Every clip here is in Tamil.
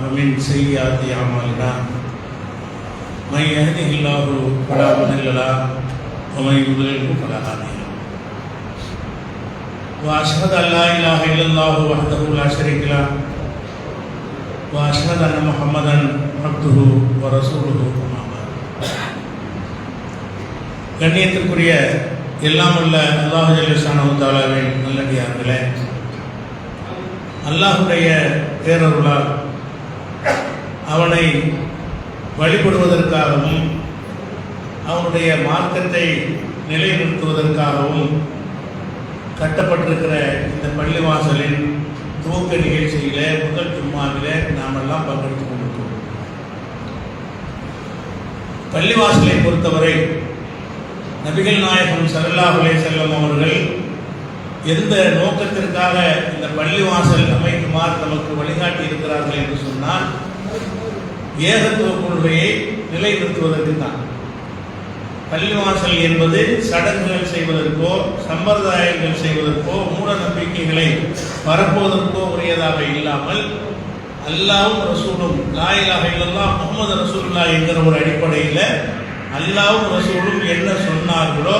ومن سيئات أعمالنا من يهده الله فلا مضل له ومن يضلل فلا هادي له وأشهد أن لا إله إلا الله وحده لا شريك له وأشهد أن محمدا عبده ورسوله أما بعد. கண்ணியத்திற்குரிய எல்லாம் உள்ள அல்லாஹ் ஜல்ல ஷானஹு தஆலாவின் நல்லடியார்களே, அல்லாஹுடைய பேரருளால் அவனை வழிபடுவதற்காகவும் அவனுடைய மார்க்கத்தை நிலைநிறுத்துவதற்காகவும் கட்டப்பட்டிருக்கிற இந்த பள்ளிவாசலின் துவக்க நிகழ்ச்சியில முதல் ஜும்மாவிலே நாம் எல்லாம் பங்கெடுத்துக் கொண்டிருக்கிறோம். பள்ளிவாசலை பொறுத்தவரை நபிகள் நாயகம் ஸல்லல்லாஹு அலைஹி வஸல்லம் அவர்கள் எந்த நோக்கத்திற்காக இந்த பள்ளிவாசல் அமைக்குமாறு நமக்கு வழிகாட்டி இருக்கிறார்கள் என்று சொன்னால், ஏகத்துவ கொள்கையை நிலைநிறுத்துவதற்கு தான். பள்ளிவாசல் என்பது சடங்குகள் செய்வதற்கோ சம்பிரதாயங்கள் செய்வதற்கோ மூட நம்பிக்கைகளை பரப்புவதற்கோ உரியதாக இல்லாமல் அல்லாஹ்வும் ரசூலும் லா இலாஹ இல்லல்லாஹ் முஹம்மது ரசூலுல்லாஹ் என்கிற ஒரு அடிப்படையில் அல்லாஹ்வும் ரசூலும் என்ன சொன்னார்களோ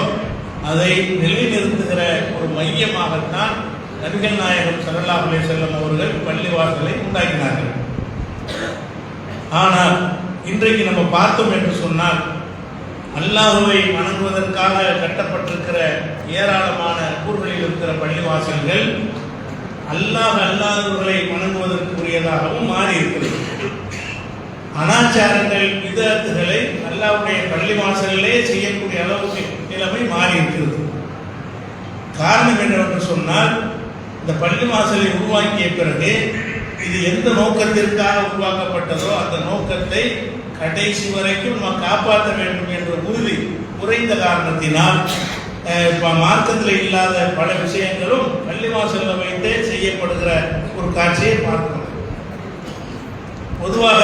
அதை நிலைநிறுத்துகிற ஒரு மையமாகத்தான் நபிகள் நாயகம் ஸல்லல்லாஹு அலைஹி வஸல்லம் அவர்கள் பள்ளிவாசலை உண்டாக்கினார்கள். ஆனால் இன்றைக்கு நம்ம பார்த்தோம் என்று சொன்னால், அல்லாஹுவை வணங்குவதற்காக கட்டப்பட்டிருக்கிற ஏராளமான ஊர்களில் இருக்கிற பள்ளிவாசல்கள் அல்லாஹ் அல்லாதவர்களை வணங்குவதற்குரியதாகவும் மாறி இருக்கிறது. அனாச்சாரங்கள் விதத்துகளை அல்லாஹ்வுடைய பள்ளிவாசலிலே செய்யக்கூடிய அளவுக்கு நிலைமை மாறி இருக்கிறது. காரணம் என்னவென்று சொன்னால், இந்த பள்ளிவாசலை உருவாக்கிய பிறகு இது எந்த நோக்கத்திற்காக உருவாக்கப்பட்டதோ அந்த நோக்கத்தை கடைசி வரைக்கும் நம்ம காப்பாற்ற வேண்டும் என்ற உறுதி குறைந்த காரணத்தினால் மார்க்கத்தில் இல்லாத பல விஷயங்களும் பள்ளிவாசலில் வைத்தே செய்யப்படுகிற ஒரு காட்சியை பார்க்கிறோம். பொதுவாக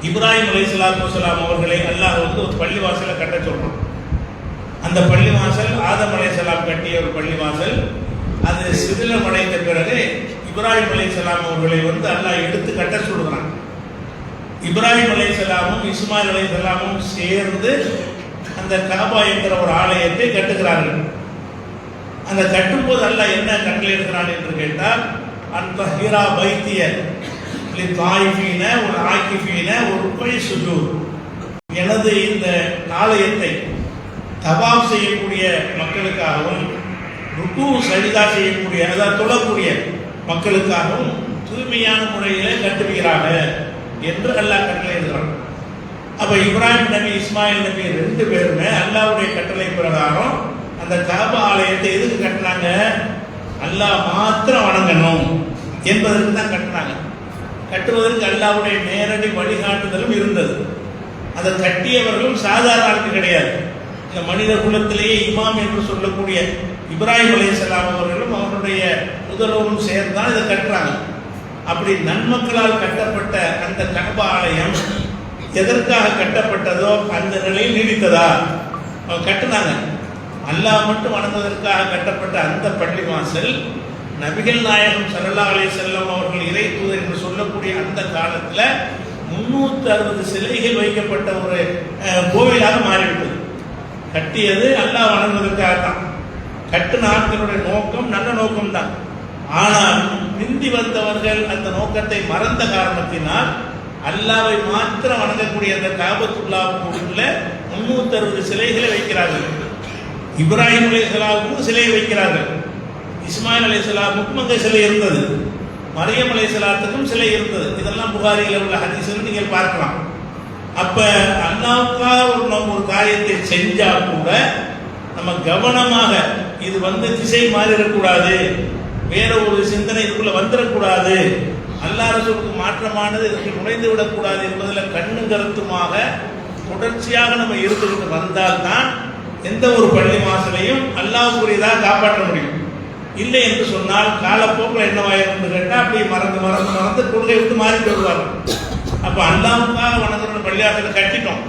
இப்ராஹிம் அலைஹிஸ்ஸலாத்து வஸ்ஸலாம் அவர்களை அல்லாஹ் ஒரு பள்ளிவாசலை கட்ட சொல்றான். அந்த பள்ளிவாசல் ஆதம் அலைஹிஸ்ஸலாம் கட்டிய ஒரு பள்ளிவாசல். அது சிதிலமடைந்த பிறகு இப்ராஹிம் அலைஹிஸ்ஸலாம் அவர்களை அல்லாஹ் எடுத்து கட்ட சொல்கிறான். இப்ராஹிம் அலைஹிஸ்ஸலாமும் இஸ்மாயில் அலைஹிஸ்ஸலாமும் சேர்ந்து அந்த காபா என்கிற ஒரு ஆலயத்தை கட்டுகிறார்கள். அந்த கட்டும்போது அல்லாஹ் என்ன கட்டளை இருக்கிறான் என்று கேட்டால், அந்த ஹீரா பைத்திய தாயிஃபீன ஒரு ஆக்கிஃபீன ஒரு ருக்இ சுஜூத், எனது இந்த ஆலயத்தை தவாப் செய்யக்கூடிய மக்களுக்காகவும் ருக்கு சஜிதா செய்யக்கூடிய அதாவது தொழக்கூடிய மக்களுக்காகவும் தூய்மையான முறையிலே கட்டுகிறார்கள் என்று அல்லாஹ் கட்டளை இருக்கிறான். அப்ப இப்ராஹிம் நபி இஸ்மாயில் நபி ரெண்டு பேருமே அல்லாஹ்வுடைய கட்டளை பிரகாரம் அந்த காபா ஆலயத்தை எதுக்கு கட்டினாங்க? அல்லாஹ் மாத்திரம் வணங்கணும் என்பதற்கு தான் கட்டினாங்க. கட்டுவதற்கு அல்லாஹ்வுடைய நேரடி வழிகாட்டுதலும் இருந்தது. அதை கட்டியவர்களும் சாதாரண ஆட்கள் கிடையாது. இந்த மனித குலத்திலேயே இமாம் என்று சொல்லக்கூடிய இப்ராஹிம் அலைஹிஸ்ஸலாம் அவர்களும் அவருடைய முதல்வரும் சேர்ந்தான் இதை கட்டுறாங்க. அப்படி நன்மக்களால் கட்டப்பட்ட அந்த கஅபா ஆலயம் எதற்காக கட்டப்பட்டதோ அந்த நிலையில் நீடித்ததா? கட்டுனாங்க. அல்லாஹ் மட்டும் வணங்குவதற்காக கட்டப்பட்ட அந்த பள்ளிவாசல் நபிகள் நாயகம் ஸல்லல்லாஹு அலைஹி வஸல்லம் அவர்கள் இறை தூதர் என்று சொல்லக்கூடிய அந்த காலத்தில் 360 சிலைகள் வைக்கப்பட்ட ஒரு கோவிலாக மாறிவிட்டது. கட்டியது அல்லாஹ் வணங்குவதற்காக தான். கட்டின ஆட்களுடைய நோக்கம் நல்ல நோக்கம் தான். ஆனால் பிந்தி வந்தவர்கள் அந்த நோக்கத்தை மறந்த காரணத்தினால் அல்லாஹ்வை மாத்திரம் வணங்கக்கூடிய அந்த காபத்துல்லாவுக்குள்ள 360 சிலைகளை வைக்கிறார்கள். இப்ராஹிம் அலைஹிஸ்ஸலாமுக்கும் சிலை வைக்கிறார்கள். இஸ்மாயில் அலைஹிஸ்ஸலாமுக்கும் அந்த சிலை இருந்தது. மரியம் அலைஹிஸ்ஸலாத்துக்கும் சிலை இருந்தது. இதெல்லாம் புகாரியில் உள்ள ஹதீஸ்கள் நீங்கள் பார்க்கலாம். அப்ப அல்லாஹ்வுக்காக ஒரு காரியத்தை செஞ்சா கூட நம்ம கவனமாக இது திசை மாறிடக்கூடாது, வேற ஒரு சிந்தனை இதுக்குள்ள வந்துடக்கூடாது, அல்லாஹ் ரசூலுக்கு மாற்றமானது இதற்கு நுழைந்து விடக்கூடாது என்பதில் கண்ணும் கருத்துமாக தொடர்ச்சியாக நம்ம இருந்துகிட்டு வந்தால்தான் எந்த ஒரு பள்ளிவாசலையும் அல்லாஹ்வுக்குரியதாக காப்பாற்ற முடியும். இல்லை என்று சொன்னால் காலப்போக்கில் என்னவாயிரும் கேட்டால் அப்படி மறந்து மறந்து மறந்து கொள்கை விட்டு மாறிட்டு வருவார்கள். அப்போ அல்லாஹ்வுக்காக வணங்குற பள்ளிவாசலை கட்டிட்டோம்.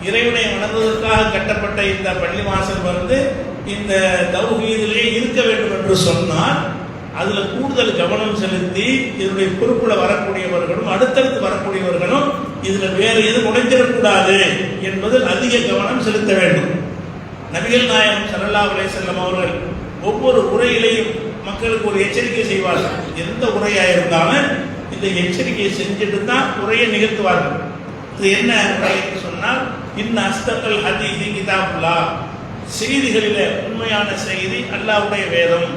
இறைவனை வணங்குவதற்காக கட்டப்பட்ட இந்த பள்ளிவாசல் இந்த தௌஹீதிலே இருக்க வேண்டும் என்று சொன்னால் அதுல கூடுதல் கவனம் செலுத்தி இதனுடைய பொறுப்புல வரக்கூடியவர்களும் அடுத்தடுத்து வரக்கூடியவர்களும் இதுல வேறு எதுவும் நுழைஞ்சிடக்கூடாது என்பதில் அதிக கவனம் செலுத்த வேண்டும். நபிகள் நாயகம் ஸல்லல்லாஹு அலைஹி வஸல்லம் அவர்கள் ஒவ்வொரு உரையிலையும் மக்களுக்கு ஒரு எச்சரிக்கை செய்வார்கள். எந்த உரையா இருந்தாலும் இந்த எச்சரிக்கையை செஞ்சுட்டு தான் உரையை நிகழ்த்துவார்கள். இது என்ன உரை என்று சொன்னால், இன்ன அஸ்தகல் ஹதீஸி கிதாபுல்லாஹ், செய்திகளிலே உண்மையான செய்தி அல்லாஹ்வுடைய வேதம்.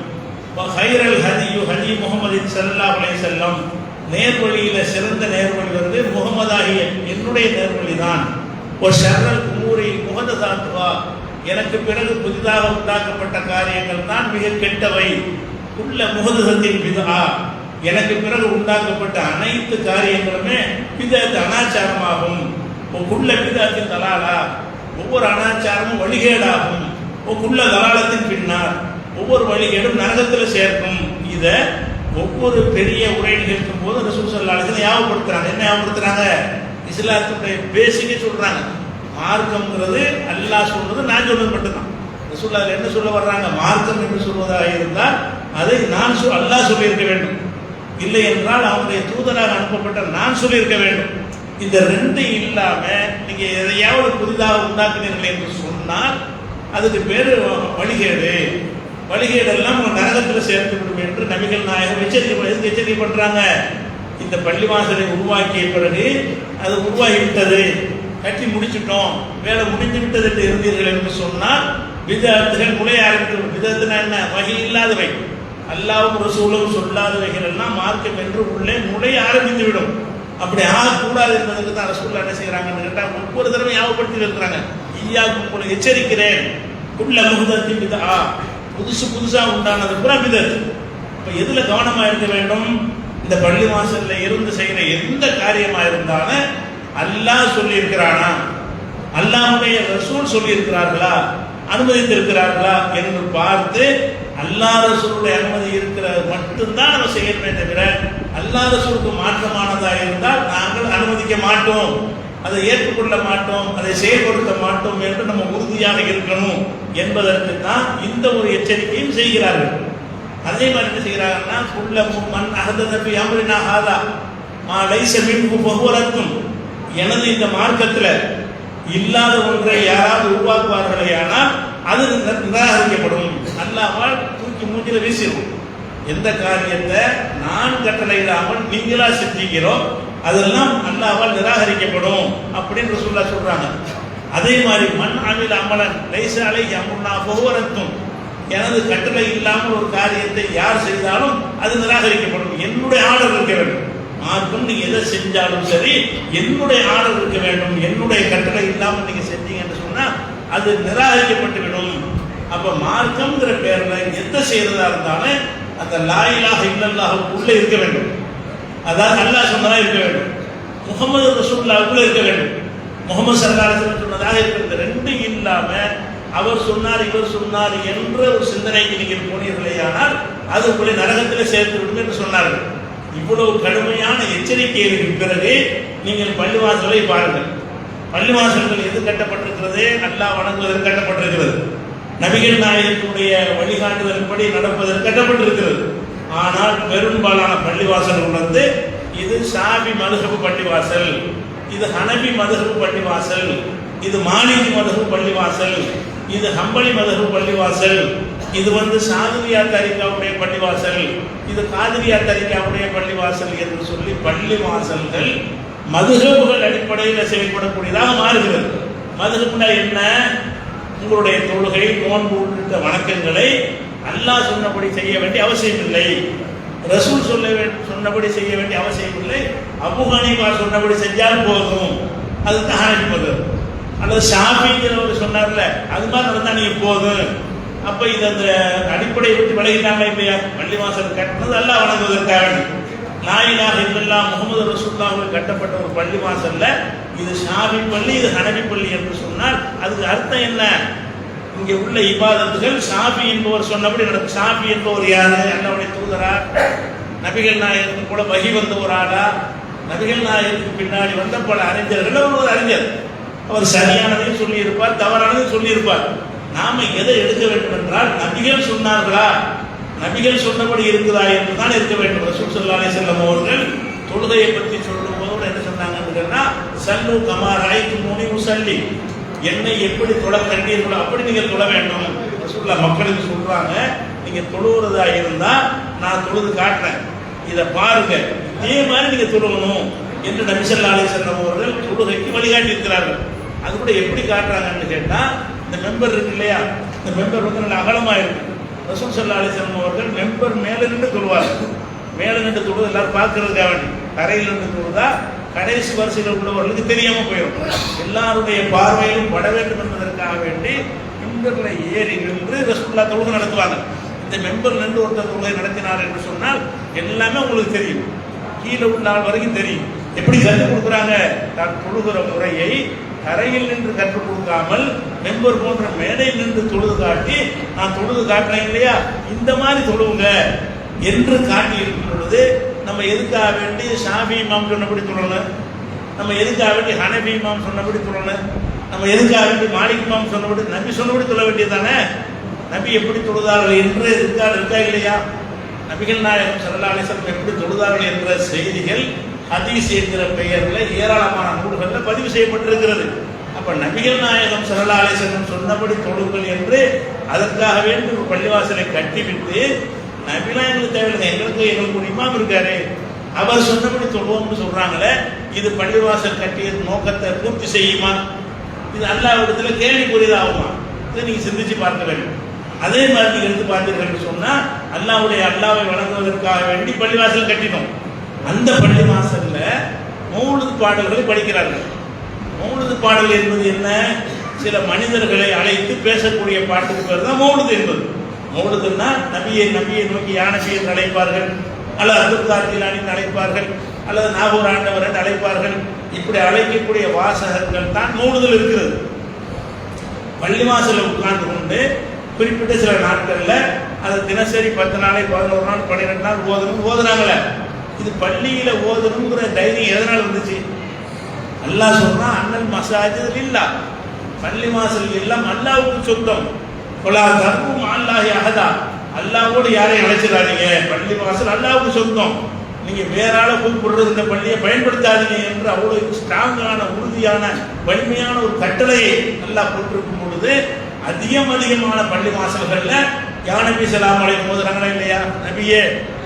ஹைரல் ஹதியு ஹதி முஹம்மதின் ஸல்லல்லாஹு அலைஹி வஸல்லம், நேர்வழியில சிறந்த நேர்வழி வந்து முகமதாகிய என்னுடைய நேர்வழி தான். ஷர்ரல் உமூரி முஹதஸாத்துஹா, எனக்கு பிறகு புதிதாக உண்டாக்கப்பட்ட காரியங்கள் தான் மிக கெட்டவை. குல்ல முஹதஸத்தின் பித்ஆ, எனக்கு பிறகு உண்டாக்கப்பட்ட அனைத்து காரியங்களுமே பிதஅத் அனாச்சாரமாகும். குல்ல பிதஅத்தின் தலாலா, ஒவ்வொரு அனாச்சாரமும் வழிகேடாகும். குல்ல தலாலத்தின் பின்னார், ஒவ்வொரு வழிகேடும் நரகத்தில் சேர்க்கும். இதை ஒவ்வொரு பெரிய உரை நிகழ்த்தும் போது ரசூல் ஸல்லல்லாஹு அலைஹி வஸல்லம் ஞாபகப்படுத்துறாங்க. என்ன ஞாபகப்படுத்துறாங்க? இஸ்லாத்துடைய பேசிக்கே சொல்றாங்க. மார்க்கம்ங்கிறது அல்லாஹ் சொல்றது, நான் சொல்றது மட்டும்தான். ரசூலுல்லாஹ் என்ன சொல்ல வர்றாங்க? மார்க்கம் என்று சொல்வதாக இருந்தால் அதை நான் அல்லாஹ் சொல்லியிருக்க வேண்டும், இல்லை என்றால் அவனுடைய தூதராக அனுப்பப்பட்ட நான் சொல்லியிருக்க வேண்டும். இந்த ரெண்டு இல்லாம நீங்க எதையாவது புதிதாக உண்டாக்குனீர்கள் என்று சொன்னால் அதுக்கு பேரு வழிகேடு. வழிகேடெல்லாம் உங்க நரகத்தில் சேர்த்து விடும் என்று நபிகள் நாயகம் எச்சரிக்கை பண்றாங்க. இந்த பள்ளிவாசலை உருவாக்கிய பிறகு அது உருவாகிவிட்டது, கட்டி முடிச்சுட்டோம், வேலை முடிந்து விட்டது என்று இருந்தீர்கள் என்று சொன்னால் விதத்துகள் நுழைய ஆரம்பித்து. விதத்துனா என்ன? வகை இல்லாதவை, அல்லாஹ்வும் ரசூலும் சொல்லாதவைகள் எல்லாம் மார்க்கம் என்று உள்ளே நுழைய ஆரம்பித்து விடும். அப்படி ஆகக்கூடாது என்பதற்கு தான் ரசூலுல்லாஹ் என்ன செய்யறாங்கன்னு கேட்டால் ஒவ்வொரு தடவை ஞாபகப்படுத்தி இருக்கிறாங்க. ஈயாக்கும் உங்களுக்கு எச்சரிக்கிறேன், குல்ல முஹதஸத்தின் பித்ஆ, புதுசா உண்டானது பூரா பிதத். இப்ப எதுல கவனமா இருக்க வேண்டும்? இந்த பள்ளி வாசல்ல இருந்து செய்யற எந்த காரியமா இருந்தாலும் அல்லாஹ் சொல்லி இருக்கிறானா, அல்லாஹ்வுடைய ரசூல் சொல்லி இருக்கிறார்களா, அனுமதித்திருக்கிறார்களா என்று பார்த்து அல்லாஹ் ரசூலுடைய அனுமதி இருக்கிறது மட்டும்தான் நம்ம செய்யணுமே தவிர அல்லாஹ் ரசூலுக்கு மாற்றமானதா இருந்தால் நாங்கள் அனுமதிக்க மாட்டோம், அதை ஏற்றுக்கொள்ள மாட்டோம், அதை செயல்படுத்த மாட்டோம் என்று நம்ம உறுதியாக இருக்கணும் என்பதற்கு தான் இந்த ஒரு எச்சரிக்கையும் செய்கிறார்கள். அதே மாதிரி என்ன செய்கிறாங்கன்னா, குல்ல மன் அஹதஸ ஃபீ அம்ரினா ஹாதா மா லைஸ மின்ஹு ஃபஹுவ ரத்தும், எனது இந்த மார்க்கத்தில் இல்லாத ஒன்றை யாராவது உருவாக்குவார்களே ஆனால் அது நிராகரிக்கப்படும், அல்லாஹ்வால் தூக்கி மூஞ்சில வீசிடும். எந்த காரியத்தை நான் கட்டளையிடாமல் நீங்களா செஞ்சீங்களோ அதெல்லாம் அல்லாஹ்வால் நிராகரிக்கப்படும் அப்படின்னு ரசூலுல்லாஹ் சொல்றாங்க. அதே மாதிரி மன் அமில அமலன் லைஸ அலைஹி அம்ருனா ஃபஹுவ ரத்தும், எனது கட்டளை இல்லாமல் ஒரு காரியத்தை யார் செய்தாலும் அது நிராகரிக்கப்படும். என்னுடைய ஆர்டர் இருக்க வேண்டும். மார்க்கம் நீங்க எதை செஞ்சாலும் சரி என்னுடைய ஆர்டர் இருக்க வேண்டும். என்னுடைய கட்டளை இல்லாமல் நீங்க செஞ்சீங்க என்று சொன்னா அது நிராகரிக்கப்பட்டுவிடும். அப்ப மார்க்கம்ங்கிற பேர்ல எந்த செய்யறதா இருந்தாலும் அந்த லா இலாஹ இல்லல்லாஹ் உள்ள இருக்க வேண்டும். அதாவது அல்லாஹ் சொன்னதா இருக்க வேண்டும், முஹம்மது ரசூலுல்லாஹ் உள்ள இருக்க வேண்டும், முஹம்மது ஸல்லல்லாஹு அலைஹி வஸல்லம் சொன்னதாக இருக்கிறது. ரெண்டு இல்லாம அவர் சொன்னார் இவர் சொன்னார் என்ற ஒரு சிந்தனைக்கு நீங்கள் போனீர்களே ஆனால் அது உங்களை நரகத்தில் சேர்த்து விடும் என்று சொன்னார்கள். இவ்வளவு கடுமையான எச்சரிக்கைகளுக்கு பிறகு நீங்கள் பள்ளிவாசலை பாருங்கள். பள்ளிவாசல்கள் எது கட்டப்பட்டிருக்கிறது? அல்லாஹ் வணங்குவதற்கு கட்டப்பட்டிருக்கிறது, நபிகள் நாயகத்தினுடைய வழிகாட்டுதல்படி நடப்பதற்கு கட்டப்பட்டிருக்கிறது. ஆனால் பெரும்பாலான பள்ளிவாசல்கள் வந்து இது ஷாஃபி மதுஹப் பள்ளிவாசல், இது ஹனபி மதுஹப் பள்ளிவாசல், இது மாலிகி மதுஹப் பள்ளிவாசல், இது ஹம்பலி மதுஹப் பள்ளிவாசல், இது வந்து சாதுரியா தரிகாவுடைய பள்ளிவாசல், இது காதிரியா தரிகாவுடைய பள்ளிவாசல் என்று சொல்லி பள்ளிவாசல்கள் மதுஹபுகள் அடிப்படையில் செயல்படக்கூடியதாக மாறுகிறது. மதுஹப்னா என்ன? உங்களுடைய தொழுகை, நோன்பு உள்ளிட்ட வணக்கங்களை அல்லாஹ் சொன்னபடி செய்ய வேண்டிய அவசியம் இல்லை, ரசூல் சொன்னபடி செய்ய வேண்டிய அவசியம் இல்லை, அபூ ஹனீஃபா சொன்னபடி செஞ்சாலும் போதும், அதுதான் ஹனபி மதுஹப். அல்லது ஷாஃபிங்கிறவர் சொன்னார்ல அது மாதிரி நடந்தா நீங்க போதும். அப்ப இது அந்த அடிப்படையை விட்டு விலகிட்டாங்க இல்லையா? பள்ளிவாசல் கட்டினது அல்லாஹ் வணங்குவதற்காக, லா இலாஹ இல்லல்லாஹ் முஹம்மது ரசூலுல்லாஹ் கட்டப்பட்ட ஒரு பள்ளிவாசல்ல இது ஷாஃபி பள்ளி, இது ஹனபி பள்ளி என்று சொன்னால் அதுக்கு அர்த்தம் என்ன? இங்கே உள்ள இபாதத்துகள் ஷாஃபி என்பவர் சொன்னபடி நடக்கும். ஷாஃபி என்பவர் யாரு? அல்லாஹ்வுடைய தூதரா? நபிகள் நாயகத்துக்கு கூட வஹி வந்த ஒரு ஆளா? நபிகள் நாயகத்துக்கு பின்னாடி வந்த பல அறிஞர்கள் ஒரு அறிஞர், அவர் சரியானதையும் சொல்லியிருப்பார், தவறானதையும் சொல்லியிருப்பார். நாம எதை எடுக்க வேண்டும் என்றால், நபிகள் சொன்னார்களா, நபிகள் சொன்னபடி இருக்குதா என்று தான் இருக்க வேண்டும். ரசூல் ஸல்லல்லாஹு அலைஹி வஸல்லம் அவர்கள் தொழுகையை பற்றி சொல்லும் போது என்ன சொன்னாங்கன்னு சொன்னா, சல்லு கமா ரஅய்துமூனி உஸல்லி, என்னை எப்படி தொழ கண்டீர்களோ அப்படி நீங்கள் தொழ வேண்டும். ரசூலுல்லாஹ் மக்களுக்கு சொல்றாங்க, நீங்க தொழுகிறதா இருந்தா நான் தொழுது காட்டுறேன், இதை பாருங்க, இதே மாதிரி நீங்க தொழுகணும் என்று நபி ஸல்லல்லாஹு அலைஹி வஸல்லம் அவர்கள் தொழுகைக்கு வழிகாட்டி இருக்கிறார்கள். அது கூட எப்படி காட்டுறாங்கன்னு கேட்டா, இந்த மெம்பர் இருக்கு இல்லையா, இந்த மெம்பர் வந்து நல்ல அகலமா இருக்கு. ரசூல் ஸல்லல்லாஹு அலைஹி வஸல்லம் அவர்கள் மெம்பர் மேல நின்று தொழுவார். மேல நின்று தொழுது எல்லாரும் பார்க்கறதுக்காக வேண்டி, தரையில் நின்று தொழுதா கடைசி வரிசையில் உள்ளவர்களுக்கு தெரியாம போயிடும். எல்லாருடைய பார்வையிலும் பட வேண்டும் என்பதற்காக வேண்டி மெம்பர்ல ஏறி நின்று ரசூலுல்லாஹ் தொழுகை நடத்துவாங்க. இந்த மெம்பர் நின்று ஒருத்தர் தொழுகை நடத்தினார் என்று சொன்னால் எல்லாமே உங்களுக்கு தெரியும், கீழே உள்ள ஆள் வரைக்கும் தெரியும். எப்படி கற்றுக் கொடுக்குறாங்க, தான் தொழுகிற முறையை தரையில் நின்று கற்றுக் கொடுக்காமல் மெம்பர் போன்ற மேடையில் நின்று தொழுது காட்டி, நான் தொழுது காட்டுறேன் இல்லையா, இந்த மாதிரி தொழுவுங்க என்று காட்டி இருக்கும் பொழுது, நம்ம எதுக்காக வேண்டி ஷாஃபி இமாம் சொன்னபடி தொழணும், நம்ம எதுக்காக வேண்டி ஹனபி இமாம் சொன்னபடி தொழணும், நம்ம எதுக்காக வேண்டி மாலிக் இமாம் சொன்னபடி நபி சொன்னபடி தொழ வேண்டியதானே. நபி எப்படி தொழுதார்கள் என்று இருக்கா இல்லையா, நபிகள் நாயகம் ஸல்லல்லாஹு அலைஹி வஸல்லம் எப்படி தொழுதார்கள் என்ற செய்திகள் ஹதீஸ் என்கிற பெயர்ல ஏராளமான நூல்களில் பதிவு செய்யப்பட்டிருக்கிறது. அப்ப நபிகள் நாயகம் ஸல்லல்லாஹு அலைஹி வஸல்லம் சொன்னபடி தொழுங்கள் என்று அதற்காக வேண்டி ஒரு பள்ளிவாசலை கட்டிவிட்டு, நபிலாம் எங்களுக்கு தேவையில்லை, எங்களுக்கு ஒரு இமாம் இருக்காரு, அவர் சொன்னபடி தொழுவோம்னு சொல்றாங்களே, இது பள்ளிவாசல் கட்டிய நோக்கத்தை பூர்த்தி செய்யுமா? இது அல்லாஹ்விடத்துல கேள்விக்குரியதாகுமா? இதை நீங்க சிந்திச்சு பார்க்க வேண்டும். அதே மாதிரி நீங்க எடுத்து பார்த்தீர்கள் சொன்னா, அல்லாஹ்வை வணங்குவதற்காக வேண்டி பள்ளிவாசல் கட்டினோம். அந்த பள்ளிவாசல்ல மௌலித் பாடல்களை படிக்கிறார்கள். மௌலித் பாடல் என்பது என்ன? சில மனிதர்களை அழைத்து பேசக்கூடிய பாட்டுக்கு பேர் தான் மௌலித் என்பது. மௌலிதுன்னா நபியை நோக்கி யா நபி என்று அழைப்பார்கள், அல்லது அப்துல் காதர் ஜீலானி என்று அழைப்பார்கள், அல்லது நாகூர் ஆண்டவர் என்று அழைப்பார்கள். இப்படி அழைக்கக்கூடிய வாசகர்கள் தான் மௌலிதில் இருக்கிறது. பள்ளிவாசலில் உட்கார்ந்து கொண்டு குறிப்பிட்ட சில நாட்கள்ல அது தினசரி 10 நாளை 11 நாள் 12 நாள் ஓதுனாங்களே, இது பள்ளியில ஓதணுங்கிற தைரியம் எதனால வந்துச்சு? அல்லாஹ் சொல்றான், அன்னல் மசாஜித் லில்லாஹ், பள்ளி வாசல் எல்லாம் அல்லாஹ்வுக்கு சொந்தம். வலா தர்கும் அல்லாஹி அஹதா, அல்லாஹ்வோடு யாரையும் அழைச்சிடாதீங்க, பள்ளி வாசல் அல்லாஹ்வுக்கு சொந்தம், நீங்க வேற ஆளை கூப்பிடுறது இந்த பள்ளியை பயன்படுத்தாதீங்க என்று அவ்வளவு ஸ்ட்ராங்கான உறுதியான வலிமையான ஒரு கட்டளையை அல்லாஹ் போட்டிருக்கும் பொழுது, அதிகமான பள்ளி வாசல்கள்ல யா நபி ஸலாம் அலைஹி ஓதுறாங்களா இல்லையா? நபியே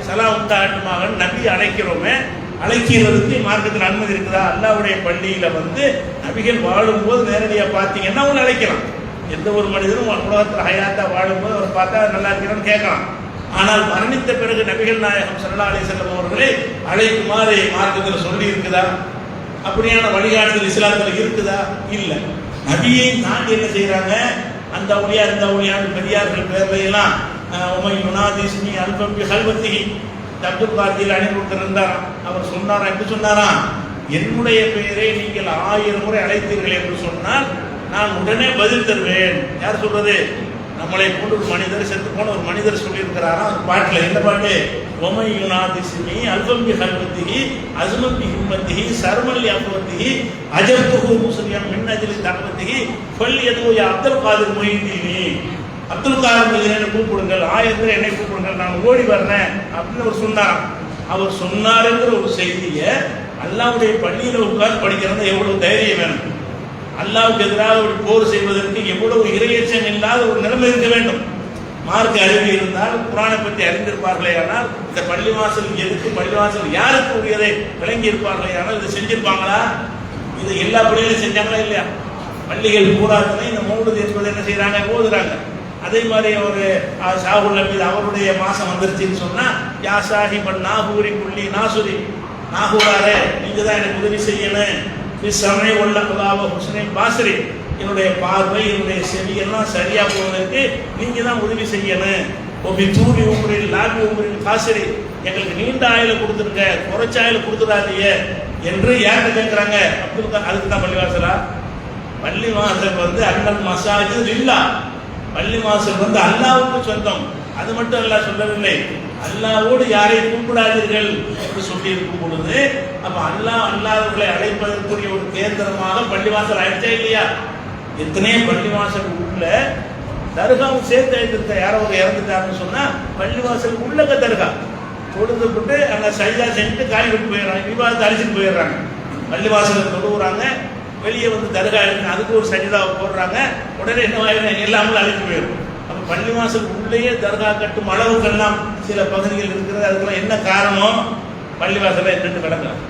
சலாம் உண்டாகட்டுமாக நபி அழைக்கிறோமே, அழைக்கிறதுக்கு மார்க்கத்தில் அனுமதி இருக்குதா? அல்லாஹ்வுடைய பள்ளியில வந்து நபிகள் வாழும்போது நேரடியாக பார்த்தீங்கன்னா அவங்க அழைக்கலாம். எந்த ஒரு மனிதனும் உலகத்தில் ஹயாத்தா வாழும்போது அவர் பார்த்தா நல்லா இருக்கிறான்னு கேட்கலாம். ஆனால் மரணித்த பிறகு நபிகள் நாயகம் ஸல்லல்லாஹு அலைஹி வஸல்லம் அவர்களை அழைக்குமாறு மார்க்கத்தில் சொல்லி இருக்குதா? அப்படியான வழிகாட்டுதல் இஸ்லாத்தில் இருக்குதா? இல்லை. நபியை தாண்டி என்ன செய்யறாங்க? அந்த ஒளியா இந்த ஒளியாண்டு பெரியார்கள் பேர்ல எல்லாம் உமையுனாதிஸ்மி அல்பம்பி ஹல்வத்திகி அப்துல் காதர் ஜீலானி ஒருத்தர் இருந்தாராம். அவர் சொன்னாராம், எப்படி சொன்னாராம்? என்னுடைய பெயரை நீங்கள் 1000 முறை அழைத்தீர்கள் என்று சொன்னால் நான் உடனே பதில் தருவேன். யார் சொல்றது? நம்மளை போன்ற ஒரு மனிதர், செத்து போன ஒரு மனிதர் சொல்லியிருக்கிறாராம் அந்த பாட்டில். என்ன பாட்டு? ஒமையுனாதிஸ்மி அல்பம்பி ஹல்வத்திகி அஸ்மபி ஹிம்மத்திகி சர்மல்லி அப்வத்திகி அஜப்துஹு முஸ்லிம் மின் அஜ்லி தஅவத்திகி ஃபல் யது யா அப்துல் காதர் முஹிதீனி, அப்துல் காதர் முஹிதீனை கூப்பிடுங்கள், 1000 பேர் என்னை கூப்பிடுங்கள், நான் ஓடி வர்றேன் அப்படின்னு அவர் சொன்னாராம். அவர் சொன்னாருங்கிற ஒரு செய்தியை அல்லாஹ்வுடைய பள்ளியில உட்கார்ந்து படிக்கிறது எவ்வளவு தைரியம் வேணும்? அல்லாஹ்வுக்கு எதிராக ஒரு போர் செய்வதற்கு எவ்வளவு இறையச்சம் இல்லாத ஒரு நிலைமை இருக்க வேண்டும். மார்க்க அறிவு இருந்தால், குர்ஆனை பற்றி அறிந்திருப்பார்களே ஆனால், இந்த பள்ளிவாசல் எதுக்கு, பள்ளிவாசல் யாருக்கு உரியதை விளங்கி இருப்பார்களே ஆனால் இதை செஞ்சிருப்பாங்களா? இது எல்லா பள்ளிகளும் செஞ்சாங்களா இல்லையா? பள்ளிகள் பூராத்தனை இந்த மௌலித் என்பது என்ன செய்யறாங்க? ஓதுறாங்க. அதே மாதிரி ஒரு ஷாஹுல் நபி அவருடைய மாசம் வந்துருச்சுன்னு சொன்னா, யா சாஹிபன் நாகூரி புள்ளி நாசுரி, நாகூராரே நீங்க தான் எனக்கு உதவி செய்யணும், சமய உள்ளதாவ ஹுஸ்னை பாசரி, என்னுடைய பார்வை என்னுடைய செவி எல்லாம் சரியா போவதற்கு நீங்க தான் உதவி செய்யணும். ஒபி தூரி உங்களில் லாபி உங்களில் காசரி, எங்களுக்கு நீண்ட ஆயுள கொடுத்துருங்க, குறைச்ச ஆயுள கொடுத்துடாதீங்க என்று யார்கிட்ட கேட்கிறாங்க? அப்துல் காதர். அதுக்கு தான் பள்ளிவாசலா? பள்ளிவாசல் வந்து அன்னல் மசாஜித் லில்லாஹ், பள்ளிவாசல் வந்து அல்லாஹ்வுக்கு சொந்தம். அது மட்டும் அல்லாஹ் சொல்லவில்லை, அல்லாஹ்வோடு யாரை கூப்பிடாதீர்கள் என்று சொல்லி இருக்கும் பொழுது, அப்ப அல்லாஹ் அல்லாஹ்வுகளை அழைப்பதற்குரிய ஒரு கேந்திரமாக பள்ளிவாசல் ஆயிடுச்சா இல்லையா? எத்தனையோ பள்ளிவாசல் உள்ள தர்காவும் சேர்த்து எழுதிருக்க. யாரோ ஒரு இறந்துட்டாருன்னு சொன்னா பள்ளிவாசல் உள்ளக தர்கா தொழுதுபட்டு அங்கே சைதா செஞ்சுட்டு காய் விட்டு போயிடுறாங்க, விவாதத்தை அழிச்சிட்டு போயிடுறாங்க. பள்ளிவாசலில் தொழுவுறாங்க, வெளியே வந்து தர்கா இருக்கு, அதுக்கு ஒரு சஜிதாவை போடுறாங்க, உடனே என்ன எல்லாமே அழிச்சு போயிடும். அப்போ பள்ளிவாசல் உள்ளேயே தர்கா கட்டும் அளவுக்கெல்லாம் சில பகுதிகள் இருக்கிறது. அதுக்கெல்லாம் என்ன காரணம்? பள்ளிவாசலை என்னென்னு கிடக்கலாம்.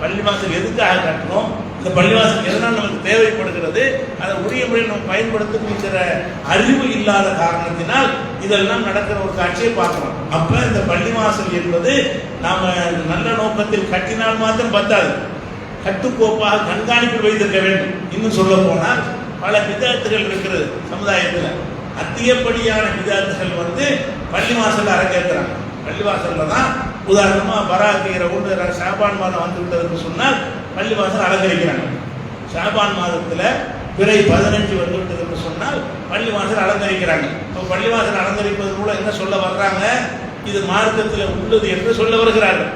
பள்ளிவாசல் எதுக்காக கட்டணும், இந்த பள்ளிவாசல் எதனால் நமக்கு தேவைப்படுகிறது, அதை உரிய முறையில் நம்ம பயன்படுத்துகிற அறிவு இல்லாத காரணத்தினால் இதெல்லாம் நடக்கிற ஒரு காட்சியை பார்க்கிறோம். அப்ப இந்த பள்ளிவாசல் என்பது நாம நல்ல நோக்கத்தில் கட்டினால் மாத்திரம் பத்தாது, கட்டுக்கோப்பாக கண்காணிப்பில் வைத்திருக்க வேண்டும். இன்னும் சொல்ல போனால் பல விதத்துகள் இருக்கிறது சமுதாயத்தில். அதிகப்படியான விதத்துகள் வந்து பள்ளிவாசல் அரங்கேற்கிறாங்க. பள்ளிவாசல்ல தான் உதாரணமா பராக்கு இரவு ஷாபான் மாதம் வந்து விட்டதுன்னு சொன்னால் பள்ளிவாசல் அலங்கரிக்கிறாங்க. ஷாபான் மாதத்துல பிறை 15 வந்து விட்டதுன்னு சொன்னால் பள்ளிவாசல் அலங்கரிக்கிறாங்க. இப்போ பள்ளிவாசல் அலங்கரிப்பது மூலம் என்ன சொல்ல வர்றாங்க? இது மார்க்கத்தில் உள்ளது என்று சொல்ல வருகிறார்கள்.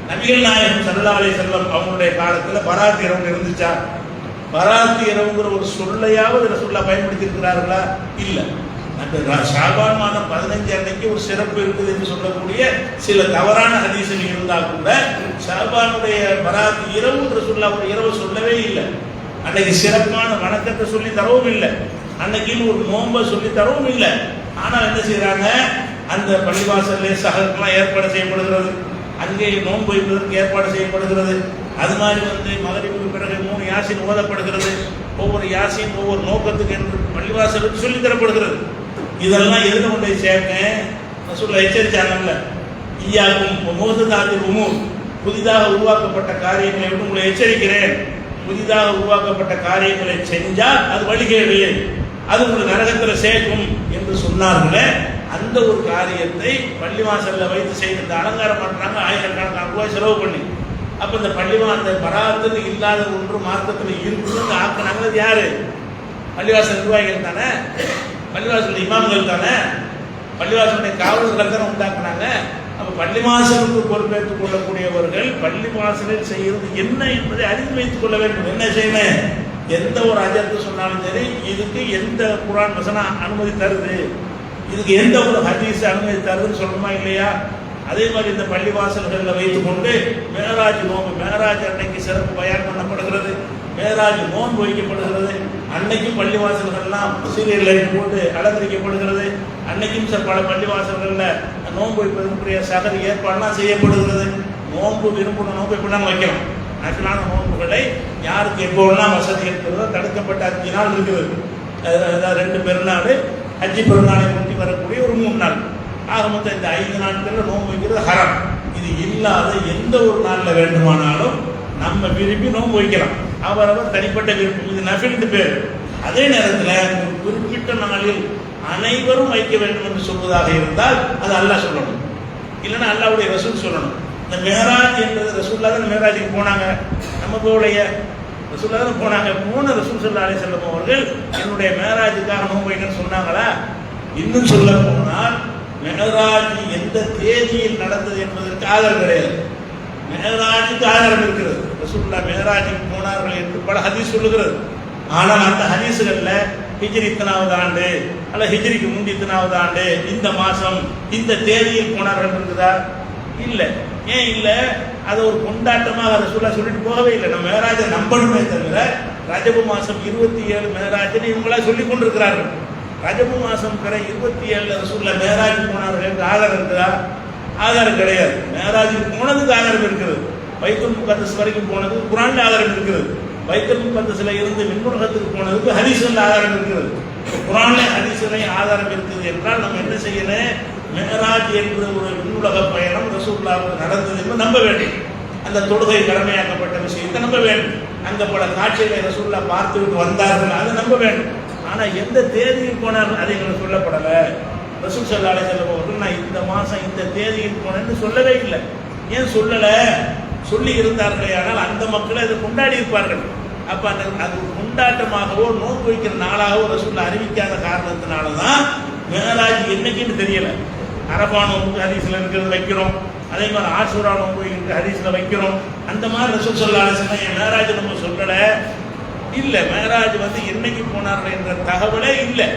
நபிகள் நாயகம் ஸல்லல்லாஹு அலைஹி வஸல்லம் அவங்களுடைய காலத்தில் பராக்கு இரவு இருந்துச்சா? பராக்கு இரவுங்கிற ஒரு சொல்லையாவது ரசூலுல்லாஹ் பயன்படுத்தி இருக்கிறார்களா? இல்லை. அந்த ஷாபான் மாதம் 15 அன்னைக்கு ஒரு சிறப்பு இருக்குது என்று சொல்லக்கூடிய சில தவறான ஹதீஸ்கள் இருந்தால் கூட ஷாபானுடைய பராத் இரவு ரசூலுல்லாஹ் ஒரு இரவு சொல்லவே இல்லை. அன்னைக்கு சிறப்பான வணக்கத்தை சொல்லி தரவும் இல்லை, அன்னைக்கு ஒரு நோன்பை சொல்லி தரவும் இல்லை. ஆனால் என்ன செய்யறாங்க? அந்த பள்ளிவாசல்ல சஹருக்கெல்லாம் ஏற்பாடு செய்யப்படுகிறது, அங்கே நோன்பு வைப்பதற்கு ஏற்பாடு செய்யப்படுகிறது. அது மாதிரி வந்து மகரிபுக்கு பிறகு 3 யாசின் ஓதப்படுகிறது. ஒவ்வொரு யாசின் ஒவ்வொரு நோக்கத்துக்கு என்று பள்ளிவாசலுக்கு சொல்லி தரப்படுகிறது. இதெல்லாம் எதுல கொண்டு சேர்க்க ரசூலுல்லாஹ் எச்சரிச்சாங்கல்ல, ஈயாக்கும் முஹ்தஸாத்தில் உமூர், புதிதாக உருவாக்கப்பட்ட காரியங்களை விட்டு உங்களை எச்சரிக்கிறேன். புதிதாக உருவாக்கப்பட்ட காரியங்களை செஞ்சால் அது வழிகேடு, அது உங்களுக்கு நரகத்தில் சேர்க்கும் என்று சொன்னார்களே, அந்த ஒரு காரியத்தை பள்ளிவாசல்ல வைத்து செய்து அலங்காரம் பண்றாங்க, ஆயிரக்கணக்கான ரூபாய் செலவு பண்ணி. அப்ப இந்த அந்த பராத்தில் இல்லாத ஒன்று மார்க்கத்தில் இருக்குன்னு ஆக்கினாங்க. அது யாரு? பள்ளிவாசல் நிர்வாகிகள் தானே, பள்ளிவாசல் இமாம்கள் தானே, பள்ளிவாசலுடைய காவலர்கள் தானே உண்டாக்குனாங்க. அப்ப பள்ளிவாசலுக்கு பொறுப்பேற்றுக் கொள்ளக்கூடியவர்கள் பள்ளிவாசலில் செய்கிறது என்ன என்பதை அறிந்து வைத்துக் கொள்ள வேண்டும். என்ன செய்யணும்? எந்த ஒரு அஜத்து சொன்னாலும் சரி, இதுக்கு எந்த குர்ஆன் வசனம் அனுமதி தருது, இதுக்கு எந்த ஒரு ஹதீஸ் அனுமதி தருதுன்னு சொல்லணுமா இல்லையா? அதே மாதிரி இந்த பள்ளிவாசல்களில் வைத்துக் கொண்டு மேராஜ் நோன்பு, மேராஜ் அன்னைக்கு சிறப்பு பயான் பண்ணப்படுகிறது, மேராஜ் நோன்பு வைக்கப்படுகிறது. அன்னைக்கும் பள்ளிவாசல்கள்லாம் சீரியல் லைட் போட்டு அலங்கரிக்கப்படுகிறது. அன்னைக்கும் பல பள்ளிவாசல்களில் நோன்பு வைப்பதற்குரிய சகல ஏற்பாடுலாம் செய்யப்படுகிறது. நோன்பு விரும்பின நோன்பு எப்படிலாம் வைக்கணும், நக்கலான நோன்புகளை யாருக்கு எப்போலாம் வசதி இருக்கிறதோ, தடுக்கப்பட்ட 5 நாள் இருக்குது. 2 பெருநாள், ஹஜ்ஜி பெருநாளை முட்டி வரக்கூடிய ஒரு 3 நாள், ஆக மொத்தம் இந்த 5 நாட்களில் நோன்பு வைக்கிறது ஹராம். இது இல்லாத எந்த ஒரு நாளில் வேண்டுமானாலும் நம்ம விரும்பி நோன்பு வைக்கலாம், அவரவர் தனிப்பட்ட விருப்பம். இது நஃபில்னு பேர். அதே நேரத்தில் ஒரு குறிப்பிட்ட நாளில் அனைவரும் வைக்க வேண்டும் என்று சொல்வதாக இருந்தால் அது அல்லாஹ் சொல்லணும், இல்லைன்னா அல்லாஹ்வுடைய ரசூல் சொல்லணும். இந்த மேராஜ் என்பது ரசூலுல்லாஹ் தான் மேராஜுக்கு போனாங்க, நம்ம போடைய ரசூலுல்லாஹ் தான் போனாங்க. போன ரசூல் ஸல்லல்லாஹு அலைஹி வஸல்லம் அவர்கள் என்னுடைய மேராஜுக்காக நோன்பு வைக்கணும்னு சொன்னாங்களா? இன்னும் சொல்ல போனால் மேராஜ் எந்த தேதியில் நடந்தது என்பதற்கு ஆதாரம் கிடையாது. மேராஜுக்கு ஆதாரம் இருக்கிறது, ரசூலுல்லாஹ் மேராஜுக்கு போனார்கள் என்று பல ஹதீஸ் சொல்லுகிறது. ஆனால் அந்த ஹதீஸ்கள்ல ஹிஜ்ரி இத்தனாவது ஆண்டு அல்ல ஹிஜ்ரிக்கு முந்தி இத்தனாவது ஆண்டு, இந்த மாசம் இந்த தேதியில் போனார்கள் இருக்குதா? இல்லை. ஏன் இல்லை? அதை ஒரு கொண்டாட்டமாக ரசூலுல்லாஹ் சொல்லிட்டு போகவே இல்லை. நம்ம மேராஜை நம்பணுமே தவிர ரஜபு மாசம் 27 மேராஜ்னு இவங்களா சொல்லி கொண்டிருக்கிறார்கள். ரஜபு மாசம் பிற 27 ரசூலுல்லாஹ் மேராஜ் போனார்கள் என்று ஆதாரம் இருக்குதா? ஆதாரம் கிடையாது. மேராஜுக்கு போனதுக்கு ஆதாரம் இருக்கிறது, பைத்துல் முகத்தஸ் வரைக்கும் போனது குர்ஆன்ல ஆதாரம் இருக்கிறது, பைத்துல் முகத்தஸ்ல இருந்து விண்ணுலகத்துக்கு போனதுக்கு ஹதீஸ்ல ஆதாரம் இருக்கிறது. குர்ஆன்ல ஹதீஸ்ல ஆதாரம் இருக்குது என்றால் நம்ம என்ன செய்யணும்? மேராஜ் என்ற ஒரு விண்ணுலக பயணம் ரசூலுல்லாஹ் நடந்தது என்று நம்ப வேண்டும். அந்த தொழுகை கடமையாக்கப்பட்ட விஷயத்தை நம்ப வேண்டும். அங்க பல காட்சிகளை ரசூலுல்லாஹ் பார்த்துவிட்டு வந்தார்கள், அதை நம்ப வேண்டும். ஆனா எந்த தேதியில் போனார்கள் அது எங்களுக்கு சொல்லப்படலை. ரசூல் ஸல்லல்லாஹு அலைஹி வஸல்லம் அவர்கள் நான் இந்த மாசம் இந்த தேதியில் போனேன்னு சொல்லவே இல்லை. ஏன் சொல்லலை? சொல்லி இருந்தார்களே ஆனால் அந்த மக்களை அதை கொண்டாடி இருப்பார்கள். அப்ப அந்த அது கொண்டாட்டமாகவோ நோன்பு வைக்கிற நாளாகவோ ரசூலுல்லாஹ் அறிவிக்காத காரணத்தினால தான் மேராஜ் என்னைக்குன்னு தெரியல. அரபா நோன்பு ஹதீஸ்ல இருக்கிறது வைக்கிறோம், அதே மாதிரி ஆஷூரா நோன்பு இருக்கிற ஹதீஸ்ல வைக்கிறோம். அந்த மாதிரி ரசூல் ஸல்லல்லாஹு அலைஹி வஸல்லம் என் மேராஜ் நம்ம சொல்லலை. இல்லை, மேராஜ் வந்து என்னைக்கு போனார்கள் என்ற தகவலே இல்லை.